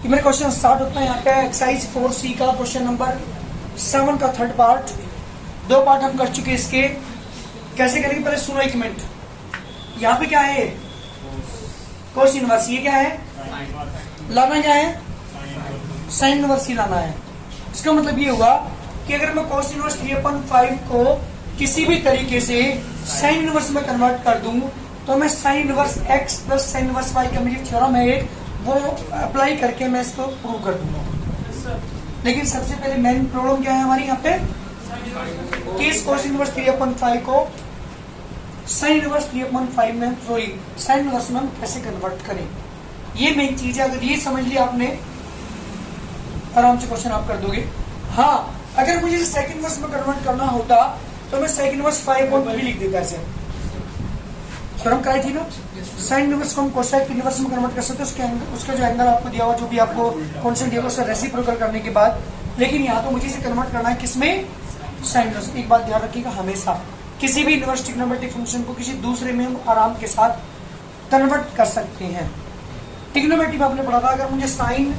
तो मेरा question start होता है यहाँ पे एक्सरसाइज 4C का क्वेश्चन नंबर 7 का थर्ड पार्ट। 2 पार्ट हम कर चुके इसके। कैसे करेंगे पहले सुनो एक मिनट। यहाँ पे क्या है, कोस इनवर्स। ये क्या है, लाना क्या है, साइन इनवर्स ही लाना है। इसका मतलब ये हुआ कि अगर मैं कोस इनवर्स 3/5 को किसी भी तरीके से साइन इनवर्स में कन्वर्ट कर दूं तो मैं sign inverse x plus sine inverse y का मुझे थ्योरम है एक, वो अप्लाई करके मैं इसको प्रूव कर दूंगा। लेकिन सबसे पहले मेन प्रॉब्लम क्या है हमारी यहाँ पे कि इस कोस इनवर्स 3/5 को साइन इनवर्स 3/5 में, सॉरी साइन इनवर्स में हम कैसे कन्वर्ट करें, ये मेन चीज है। अगर ये समझ लिया आपने आराम से क्वेश्चन आप कर दोगे। हाँ, अगर मुझे सेकंड इनवर्स में कन्वर्ट करना होता तो मैं सेकंड इनवर्स 5/3 लिख देता ऐसे। थ्योरम क्या थी ना, साइन इनवर्स को हम कोसेक इनवर्स में कन्वर्ट कर सकते हैं। उसका जो एंगल आपको दिया हुआ, जो भी आपको कांस्टेंट दिया हुआ, उसका रेसिप्रोकल करने के बाद। लेकिन यहाँ तो मुझे इसे कन्वर्ट करना है किसमें, साइन इनवर्स। एक बात ध्यान रखिएगा, हमेशा किसी भी इनवर्स ट्रिग्नोमेट्रिक फंक्शन को किसी दूसरे में हम आराम के साथ कन्वर्ट कर सकते हैं। ट्रिग्नोमेट्री में आपने पढ़ा था, अगर मुझे साइन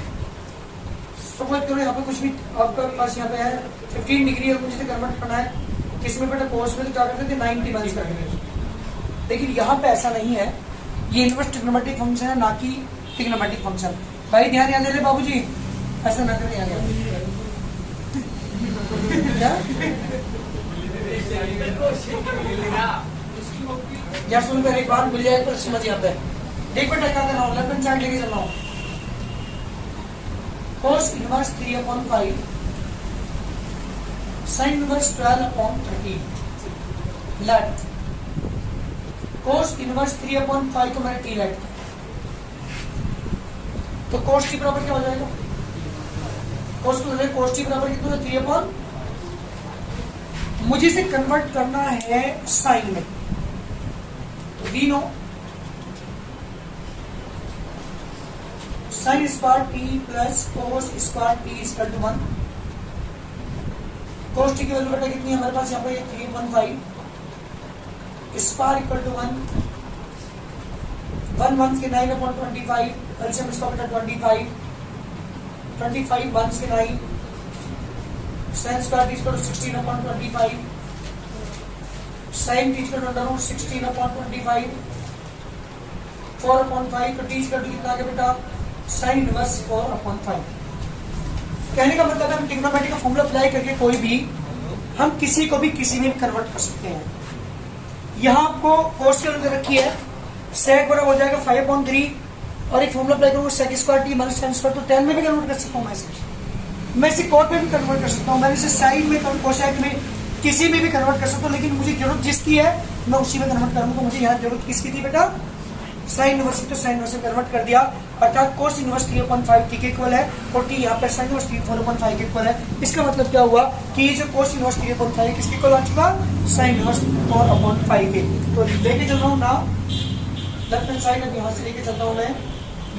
सपोज करो यहाँ पे कुछ भी आपका पास यहाँ पे है 15 डिग्री है, मुझे कन्वर्ट करना है किसमें बेटा, कोस में। तो क्या करते थे 90 माइनस कर देते। लेकिन यहाँ पे ऐसा नहीं है, ये इनवर्स ट्रिग्नोमेट्रिक फंक्शन है ना कि ट्रिग्नोमेट्रिक फंक्शन। भाई ध्यान याद दे बाबूजी, ऐसा ना करें आगे क्या यार, सुनकर एक बार मिल जाए तो समझ आता है। देख बेटा क्या कर रहा हूँ, लेफ्ट हैंड साइड लेके चल रहा हूँ। Cos inverse 3/5 sine inverse 12/30 let cos inverse 3/5 को मैंने टी लेट, तो कोस टी बराबर क्या हो जाएगा, कोस टी बराबर कितना है 3/, मुझे इसे कन्वर्ट करना है साइन में। तो we know sine square T plus cos square T equal to 1। Cos T की वैल्यू बेटा कितनी है हमारे पास यहाँ पे 3/5 स्क्वायर इक्वल टू 1 1 के 9/25, एलसीएम इसका बेटा 25 1 के 9, sine square equal to 16/25, sine t equal to 16/25, 4/5 तो टी इक्वल टू कितना आ गया बेटा, साइन इनवर्स 4/5। कहने का मतलब है हम ट्रिग्नोमेट्री का फॉर्मूला अप्लाई करके कोई भी, हम किसी को भी किसी में कन्वर्ट कर सकते हैं। यहाँ आपको कोस की वैल्यू रखी है, सेक बराबर हो जाएगा 5/3 और एक फॉर्मूला अप्लाई करूंगा sec square t minus sine square, तो 10 में भी कन्वर्ट कर सकता हूँ मैं इसे कोट में भी कन्वर्ट कर सकता हूँ, मैं इसे साइन में, कोसेक में, किसी में भी कन्वर्ट कर सकता हूँ। लेकिन मुझे जरूरत जिसकी है मैं उसी में कन्वर्ट करूंगा। तो मुझे यहाँ जरूरत किसकी थी बेटा, साइन इनवर्स, तो साइन इनवर्स में कन्वर्ट कर दिया, अर्थात कोस इनवर्स 3/5 टी के इक्वल है और टी यहाँ पे साइन इनवर्स 4/5 के इक्वल है। इसका मतलब क्या हुआ कि ये जो कोस इनवर्स 3/5 किसके इक्वल आ चुका, साइन इनवर्स 4/5 के। तो लेके चल रहा हूँ ना लेफ्ट हैंड साइड, अब यहाँ से लेके चलता हूँ मैं।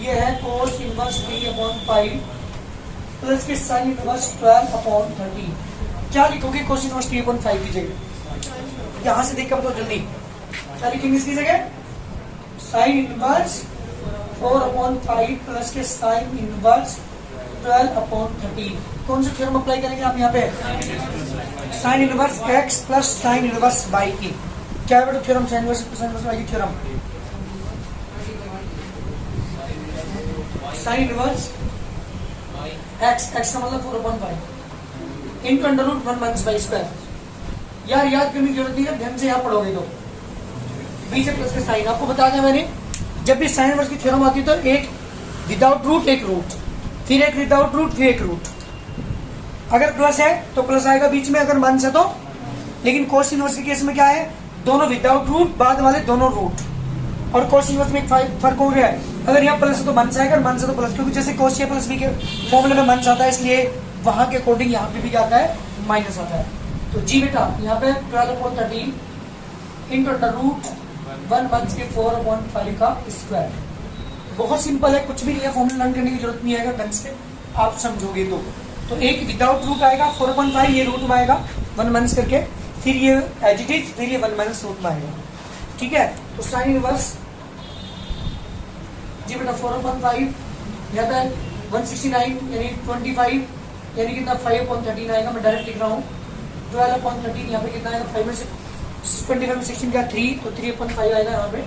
ये है कोस इनवर्स 3/5 प्लस के साइन इनवर्स 12/30। क्या लिखोगे कोस इनवर्स 3/5 की जगह, यहाँ से देखकर बताओ जल्दी क्या लिखेंगे इसकी जगह, साइन इनवर्स 4/5 प्लस के साइन इनवर्स 12/30। कौन सा थ्योरम अप्लाई करेंगे आप यहाँ पे, sine inverse x plus sine inverse y की। क्या है बेटा थ्योरम, साइन इनवर्स y की थ्योरम, साइन इनवर्स x का मतलब 4/5 into under root 1 minus y square. यार याद करने की जरूरत नहीं है, ध्यान से यहाँ पढ़ोगे तो बीच प्लस के साइन आपको बता दिया मैंने। जब भी साइन इनवर्स की थ्योरम आती है तो एक विदाउट रूट एक रूट, फिर एक विदाउट रूट फिर एक रूट। अगर प्लस है तो प्लस आएगा बीच में, अगर माइनस है तो। लेकिन कोस इनवर्स के केस में क्या है, दोनों विदाउट रूट, बाद वाले दोनों रूट। और कोस इनवर्स में एक फर्क हो गया है, अगर यहाँ प्लस है तो माइनस आएगा, माइनस है तो प्लस, क्योंकि जैसे कोस प्लस बी के फॉर्मूले में माइनस आता है, इसलिए वहां के अकॉर्डिंग यहाँ पे भी क्या आता है, माइनस आता है। तो जी बेटा यहाँ पे 12/30 इंटू अंडर रूट 1 के 4/5 का स्क्वायर। बहुत सिंपल है, कुछ भी नहीं है, फॉर्मूला लर्न करने की जरूरत नहीं है ढंग से आप समझोगे तो एक विदाउट रूट आएगा 4/5, ये रूट में आएगा 1 माइनस करके, फिर ये एज इट इज, फिर ये 1 माइनस रूट में आएगा। ठीक है, तो साइन इनवर्स जी बेटा 4/5 यहाँ पे 169 यानी 25 यानी कितना 5/13 आएगा। मैं डायरेक्ट लिख रहा हूँ 12/13 यहाँ पे कितना आएगा 5 में से 25 में 16 का 3 तो 3/5 आएगा यहाँ पे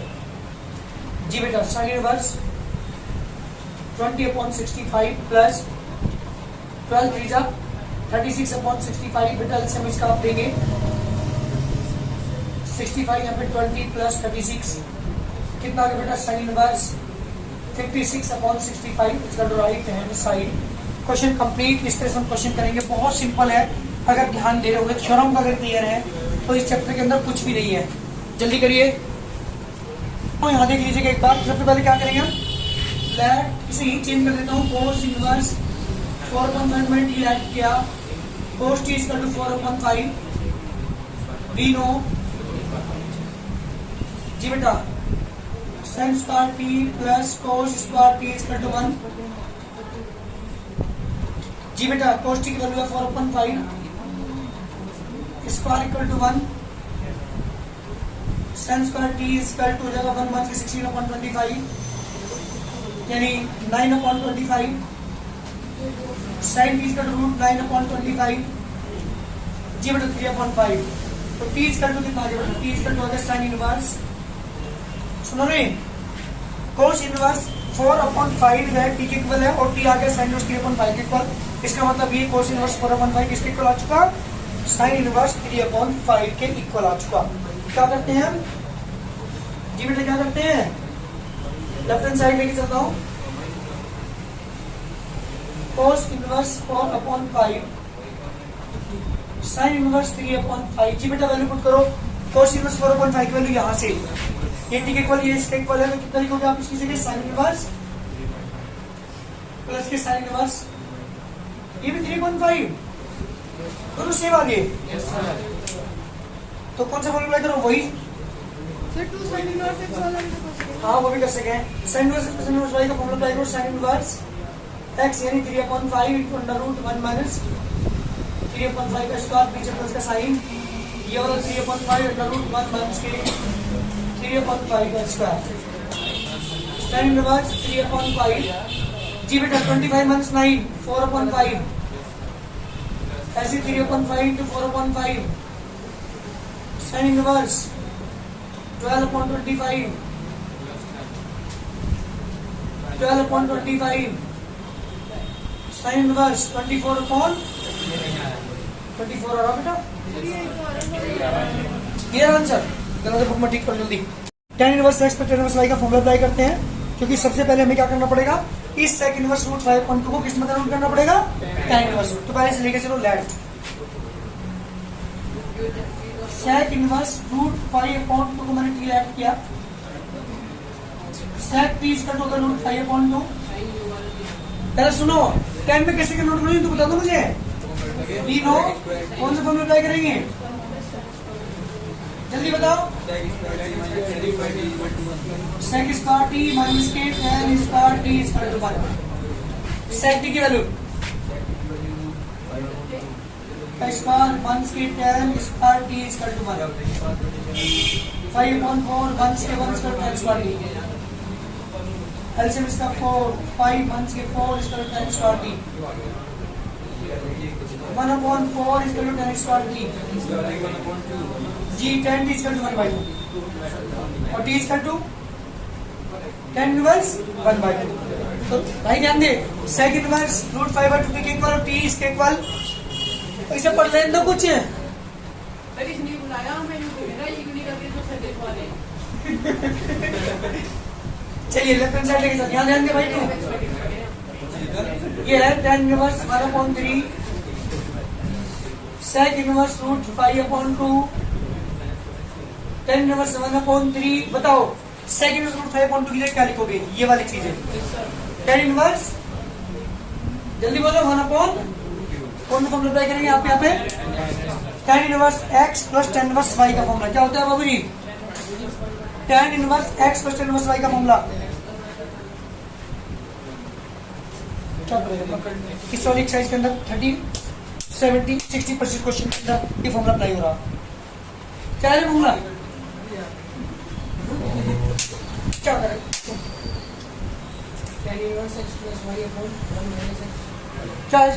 जी बेटा। साइन इनवर्स 20/65 प्लस 12 3 जा 36/65 बेटा से हम इसका आप देंगे 65 यहाँ पे 20 प्लस 36 कितना आ गया बेटा साइन इनवर्स 56/65 इसका right hand side. Question complete. इस तरह से हम क्वेश्चन करेंगे, बहुत सिंपल है। अगर ध्यान दे रहे होंगे थ्योरम का अगर क्लियर है तो इस चैप्टर के अंदर कुछ भी नहीं है। जल्दी करिए। तो यहाँ देख लीजिएगा एक बार। सबसे पहले क्या करेंगे हम लेट इसे ही चेंज कर देता हूँ कोस इनवर्स 4/1 में टी ऐड किया cos T equal to 4/5 we know जी बेटा sin square T plus cos square T equal to 1 जी बेटा। कोस टी की वैल्यू है 4/5 square equal to 1 sin square T equal to हो जाएगा 1 1 16/25 यानी 9/25 sin T equal to root 9/25 जी बेटा 3/5 तो टी इक्वल टू कितना आ गया बेटा टी इक्वल टू हो गया sin इनवर्स सुनो रे कोस इनवर्स 4/5 है टी के इक्वल है और टी आ गया sin इनवर्स 3/5 के इक्वल। इसका मतलब ये कोस इनवर्स 4/5 किसके इक्वल आ चुका sin इनवर्स 3/5 के इक्वल आ चुका। क्या करते हैं हम जी बेटा क्या करते हैं लेफ्ट हैंड साइड लेके चलता हूं कोस इनवर्स 4/5 sin इनवर्स 3/5 जी बेटा वैल्यू पुट करो। कोस इनवर्स 4/5 की वैल्यू यहां से ये टी के इक्वल ये इसके इक्वल है तो कितना लिखोगे आप इसकी जगह sin इनवर्स प्लस के sin इनवर्स ये भी 3/5 दोनों सेम आ गए। तो कौन सा फॉर्मूला करो वही हाँ वो भी कर सके sin इनवर्स y का फॉर्मूला अप्लाई करो sin इनवर्स x यानी 3/5 into अंडर रूट 1 माइनस 3/5 का स्क्वायर पीछे प्लस का साइन ये वाला 3/5 अंडर रूट 1 माइनस के 3/5 का स्क्वायर sin इनवर्स 3/5 जी बेटा 25 माइनस 9 4/5 ऐसे 3/5 into 4/5 sin inverse 12/25 sin inverse 24/24 आ रहा बेटा ये आंसर जरा बुक में ठीक कर जल्दी। tan इनवर्स x पर tan इनवर्स y का फॉर्मूला अप्लाई करते हैं क्योंकि सबसे पहले हमें क्या करना पड़ेगा इस sec इनवर्स रूट 5/2 को किस में कन्वर्ट करना पड़ेगा tan इनवर्स। तो पहले से लेके चलो लेट sec इनवर्स रूट 5/2 को मैंने टी ऐड किया sec t equal to root 5/2 पहले सुनो tan में कैसे कन्वर्ट करोगे तो बता दो मुझे वी नो कौन सा फॉर्मूला अप्लाई करेंगे जल्दी बताओ sec स्क्वायर t माइनस के tan square t equal to 1 sec t की वैल्यू स्क्वायर माइनस के tan square t equal to 1 5/4 minus के 1 square tan square t LCM इसका 4 5 माइनस के 4 square tan square t 1/4 equal to tan square t जी tan t equal to 1/2 और t equal to tan inverse 1/2। तो भाई ध्यान दे sec inverse root 5/2 के equal और t इसके इक्वल तो इसे पढ़ लेने दो कुछ चलिए लेफ्ट हैंड साइड लेके चल ध्यान दे भाई तू ये है tan inverse 1/3 sec inverse root 5/2 tan inverse 1/3 बताओ sec इनवर्स रूट 5/2 की जगह क्या लिखोगे ये वाली चीज है tan इनवर्स जल्दी बोलो 1/, कौन सा फॉर्मूला अप्लाई करेंगे आप यहाँ पे tan inverse x plus tan inverse y का फॉर्मूला क्या होता है बाबू जी tan inverse x plus tan inverse y का फॉर्मूला इस वाली एक्सरसाइज के अंदर 30 70 60% क्वेश्चन के अंदर ये फॉर्मूला अप्लाई हो रहा क्या है फॉर्मूला क्या करें tan inverse x plus y upon 1 minus x. क्या है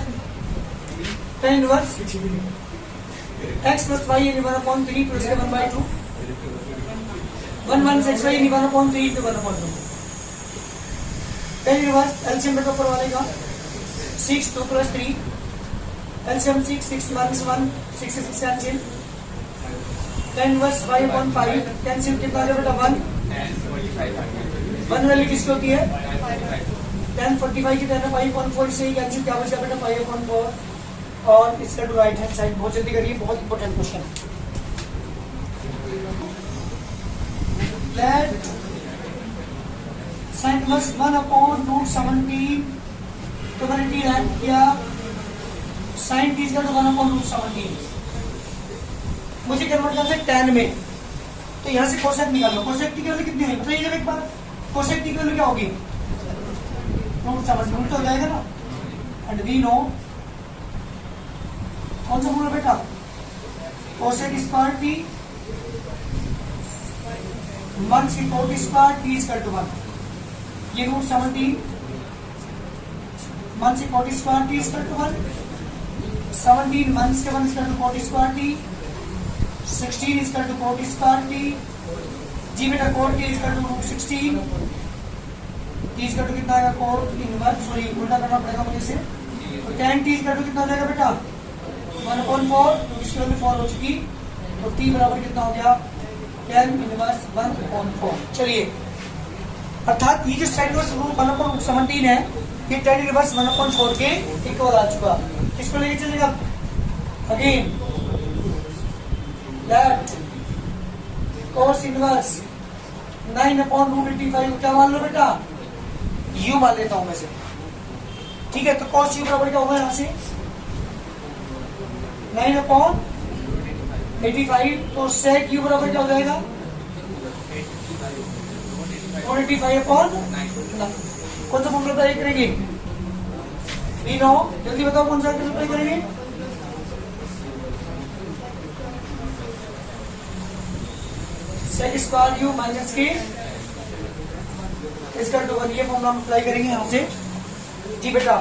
tan inverse x plus y यानी 1/3 प्लस 1/2 1 minus x y यानी 1/3 पे 1/2 tan इनवर्स एलसीएम बेटा ऊपर वाले का 6 2 plus 3 एलसीएम 6 6 minus 1 6 से 6 cancel tan inverse y/5 cancel कितना आ गया बेटा 1 वैल्यू किसकी होती है tan 45 की tan 5/4 से ही कैंसिल क्या बचा बेटा 5/4 और इसका टू राइट हैंड साइड बहुत जल्दी करिए बहुत important question let sin inverse 1/√17 तो मैंने टी रैंक किया sin t का तो 1/√17 मुझे कन्वर्ट करना है tan में तो यहां से कोसेक निकालो कोसेक t की वैल्यू कितनी है बताइए जरा एक बार कोसेक t की वैल्यू क्या होगी √17 हो जाएगा ना एंड वी नो कौन सा बोला बेटा कोसेक स्क्वायर t 1 की cot square t equal to 1 ये √17 1 से cot square t equal to 1 17 1 से 1 equal to cot square t 16 equal to cot square t जी बेटा cot t equal to √16 t equal to कितना आएगा कोट इनवर्स सॉरी उल्टा करना पड़ेगा मुझे इसे तो tan t इक्वल टू कितना आ जाएगा बेटा 1/4 इसकी वैल्यू 4 हो चुकी तो t बराबर कितना हो गया tan इनवर्स 1/4 चलिए अर्थात ये जो साइन इनवर्स 1/17 है ये tan इनवर्स 1/4 के इक्वल आ चुका इसको लेके चलेगा अगेन लेट cos इनवर्स 9/√85 क्या मान लो बेटा u मान लेता हूं मैं से ठीक है तो cos u बराबर क्या होगा यहां से 9/85 तो sec u बराबर क्या हो जाएगा 185/9 कौन सा फॉर्मूला अप्लाई करेंगे वी नो जल्दी बताओ कौन सा अप्लाई करेंगे sec स्क्वायर u माइनस के इसका टू ये फॉर्मूला हम अप्लाई करेंगे यहां से जी बेटा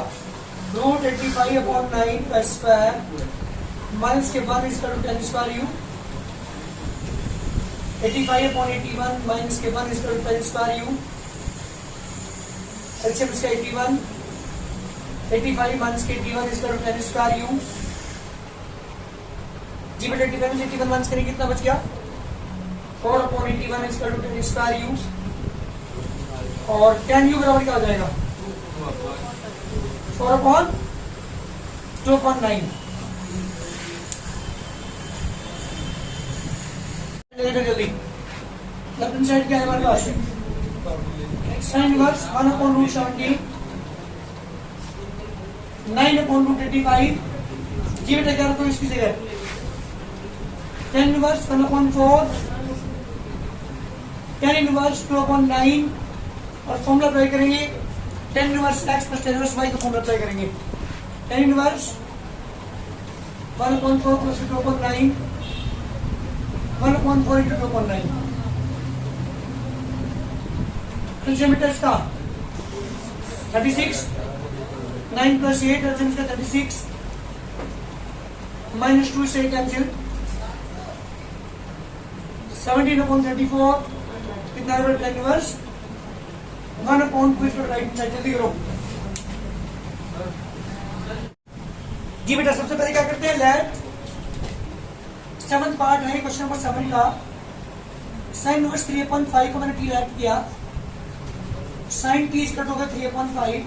√85/9 का स्क्वायर माइनस के 1 इसका to tan square u 85/81 minus के 1 इसका to tan square u LCM इसका 81 85 माइनस के 81 इसका टू tan स्क्वायर u जी बेटा 85 से 81 माइनस करेंगे कितना बच गया 4/81 इसका टू tan स्क्वायर u और tan u बराबर क्या हो जाएगा 4/2.9 जल्दी लेफ्ट हैंड साइड क्या है हमारे पास sin इनवर्स 1/√17 9/√85 जी बेटा क्या रखो इसकी जगह tan इनवर्स 1/4 tan इनवर्स 2/9 और फॉर्मूला अप्लाई करेंगे tan inverse x plus tan inverse y का फॉर्मूला अप्लाई करेंगे tan inverse 1/4 plus 2/9 1/4 into 2/9 centimetres का 36 9 प्लस 8 का 36 माइनस 2 से कैंसिल 17/34 कितना है tan इनवर्स 1/2 राइट साइड जल्दी करो जी बेटा सबसे पहले क्या करते हैं लेट 7th पार्ट है क्वेश्चन नंबर 7 का sin इनवर्स 3/5 को मैंने टी रैट किया sin t इक्वल होगा 3/5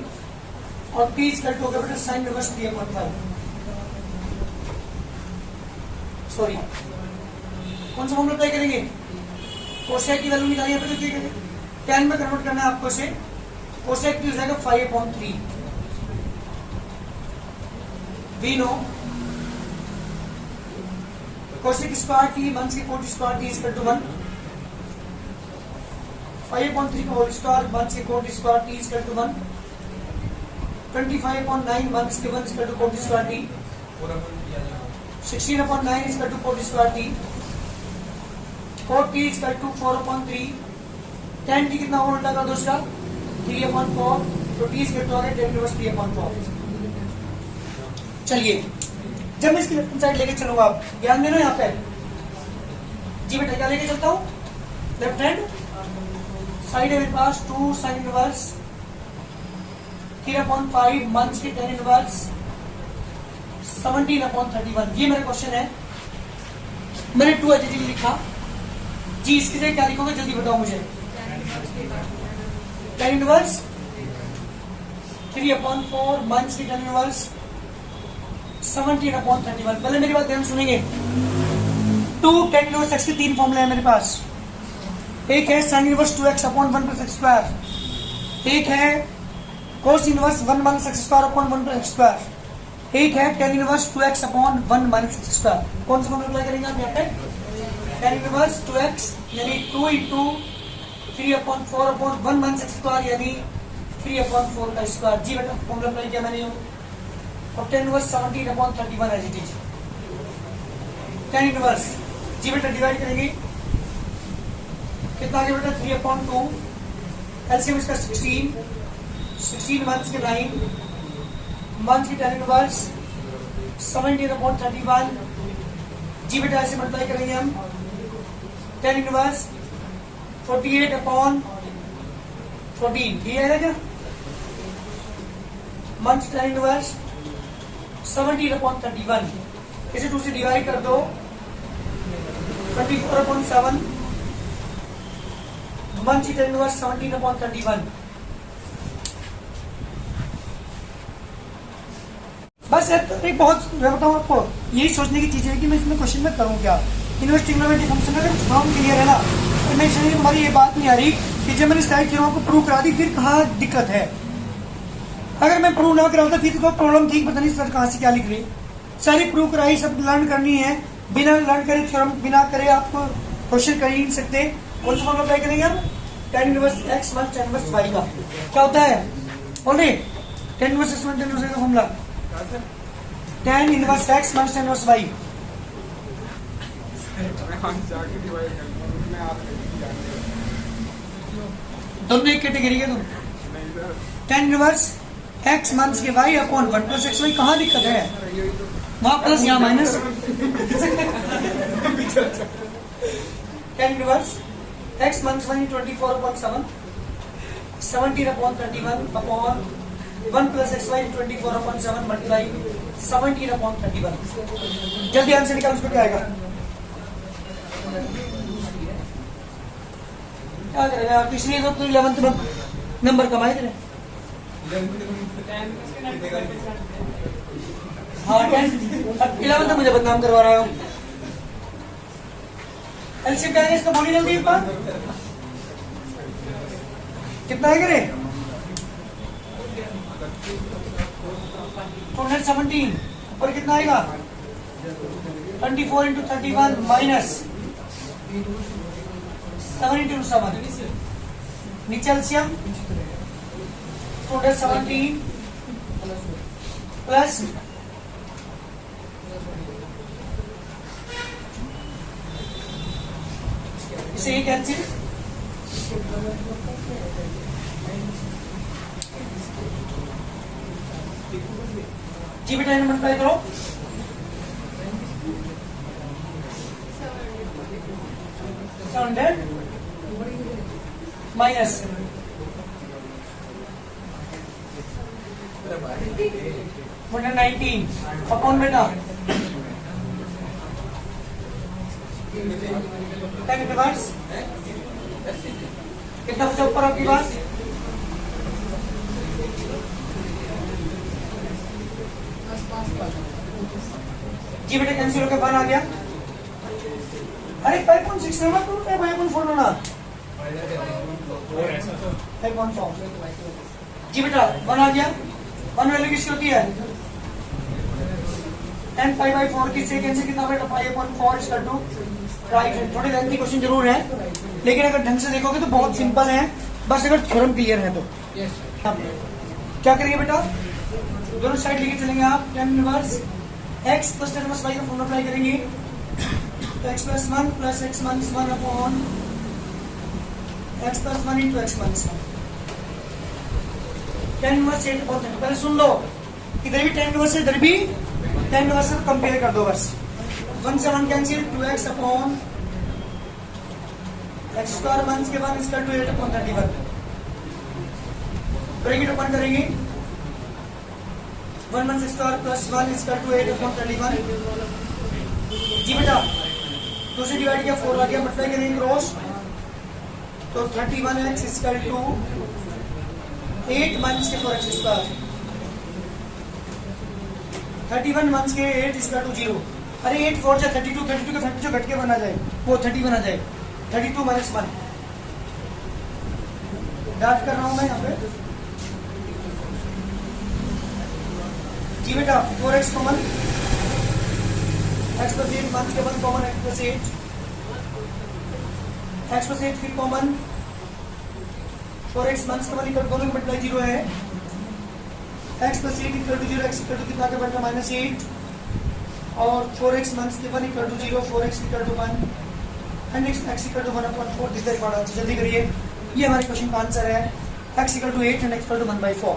और t इक्वल होगा बेटा sin इनवर्स 3/5 सॉरी कौन सा फॉर्मूला अप्लाई करेंगे कोसेक की वैल्यू निकालिए पे ठीक है tan में कन्वर्ट करना है आपको इसे कोसेक की हो जाएगा 5/3 we know cosec square t 1 की cot square t equal to 1 5/3 का होल स्क्वायर 1 की cot square t equal to 1 25/9 1 के 1 equal to cot square t 16/9 equal to cot square t cot t equal to 4/3 tan t कितना होगा उल्टा कर दो इसका 3/4 तो टी इज इक्वल टू आ गया tan इनवर्स 3 अपॉन 12। चलिए जब मैं इसकी लेफ्ट हैंड साइड लेके चलूंगा, आप ध्यान देना यहाँ पे। जी बेटा क्या लेके चलता हूँ? लेफ्ट हैंड साइड है मेरे पास 2 sin इनवर्स 3/5 मंथ्स की tan इनवर्स 17/31। ये मेरा क्वेश्चन है, मैंने 2 एडजेक्टिव लिखा। जी इसकी जगह क्या लिखोगे जल्दी बताओ मुझे। tan इनवर्स 3/4 मंथ्स की tan इनवर्स 17/31। पहले मेरी बात ध्यान सुनेंगे। 2 tan इनवर्स x के 3 फॉर्मूले हैं मेरे पास। एक है sin inverse 2x upon 1 plus x square, एक है cos inverse 1 minus x square upon 1 plus x square, एक है tan inverse 2x upon 1 minus x square. कौन सा फॉर्मूला अप्लाई करेंगे आप यहाँ पे? tan इनवर्स 2x यानी 2 into 3/4 upon 1 minus x square यानी 3/4 का स्क्वायर। जी बेटा फॉर्मूला अप्लाई किया मैंने। और tan inverse 17/31 as it is. tan inverse जी बेटा डिवाइड करेंगे कितना आ गया बेटा 3/2 एलसीएम इसका 16 मंथ्स के 9 मंथ की tan इनवर्स 17/31। जी बेटा ऐसे मल्टीप्लाई करेंगे हम tan इनवर्स 48/14 ये आएगा क्या मंथ tan इनवर्स 17/31। इसे 2 से डिवाइड कर दो 24/7 मंथ की tan इनवर्स 17/31। बस एक बहुत मैं बताऊं आपको यही सोचने की चीज है कि मैं इसमें क्वेश्चन में करूं क्या। इनवर्स ट्रिग्नोमेट्रिक फंक्शन अगर फॉर्म क्लियर है ना, तो मैं इसलिए हमारी ये बात नहीं आ रही कि जब मैंने साइड थ्योरम को प्रूव करा दी फिर कहाँ दिक्कत है। अगर मैं प्रूव ना कराता फिर तो प्रॉब्लम थी, पता नहीं सर कहाँ से क्या लिख रही। सारी प्रूव कराई, सब लर्न करनी है। बिना लर्न करे थ्योरम बिना करे आपको क्वेश्चन कर ही नहीं सकते। कौन सा फॉर्मूला अप्लाई करेंगे हम? tan inverse x minus tan inverse y का क्या होता है? बोलिए tan inverse x minus tan inverse y का formula tan inverse x minus tan inverse y। दोनों एक कैटेगरी के तुम। tan इनवर्स x माइनस के y upon 1 plus x y. कहाँ दिक्कत है? वहां प्लस यहाँ minus. tan inverse x minus 24/7 17/31 upon 1 plus x y 24/7 multiply 17/31। जल्दी आंसर निकाल, उसको क्या आएगा? क्या करेगा आप? इसलिए तो 11th में नंबर कमाए थे। हाँ 11th मुझे बदनाम करवा रहा हूँ। एलसीएम क्या है इसका? बोली जल्दी एक बार। कितना है करे? 217 और कितना आएगा? 24 इंटू 31 माइनस 7 इंटू 7 नीचे एलसीएम 217 प्लस इसे ये कैंसिल जी बेटा इन्हें मल्टीप्लाई करो 700 माइनस 119 अपॉन बेटा tan इनवर्स कितना बचा ऊपर आपकी बात? जी बेटा कैंसिल होकर 1 आ गया। अरे 5.6 नंबर टू 5.4 ना 5.4। जी बेटा 1 आ गया। 1 वैल्यू किसकी होती है? tan π/4 की से कैंसिल कितना बेटा 5/4 इसका 2 राइट है। थोड़ी लेंथी क्वेश्चन जरूर है, लेकिन अगर ढंग से देखोगे तो बहुत सिंपल है, बस अगर थ्योरम क्लियर है तो। क्या करेंगे बेटा? दोनों साइड लेके चलेंगे आप। tan inverse x plus tan inverse y का फॉर्मूला अप्लाई करेंगे तो x plus 1 plus x minus 1 upon x plus 1 into x minus 1 tan inverse 8 upon 30। पहले सुन लो, इधर भी tan इनवर्स है, इधर भी tan इनवर्स है, कंपेयर कर दो बस। 1 से 1 cancel, 2x upon x square 1 के बाद इसका 8 अपॉन 31 ब्रैकेट ओपन करेंगे। 1 1 स्क्वायर प्लस 1 इसका 8 अपॉन 31। जी बेटा 2 से डिवाइड किया 4 आ गया, मल्टीप्लाई करेंगे क्रॉस तो 31x इक्वल टू 8 माइनस के 4x स्क्वायर। 31 माइनस के 8 इक्वल टू 0। अरे 8 4 जा 32, 32 का 30 जो घट के बना जाए वो 30 बना जाए। 32 माइनस 1 डाट कर रहा हूं मैं यहाँ पे। जी बेटा 4x common, x plus 8 minus के 1 कॉमन, x प्लस 8 की कॉमन, 4x माइनस के 1 इक्वल दोनों मल्टीप्लाई 0 है। x plus 8 equal to 0, x equal to कितना के बढ़ना माइनस 8 और 4x माइनस के 1 equal to 0, 4x equal to 1 and x equal to 1/4। This is जल्दी करिए, ये हमारे क्वेश्चन का आंसर है। x equal to 8 and x equal to 1/4।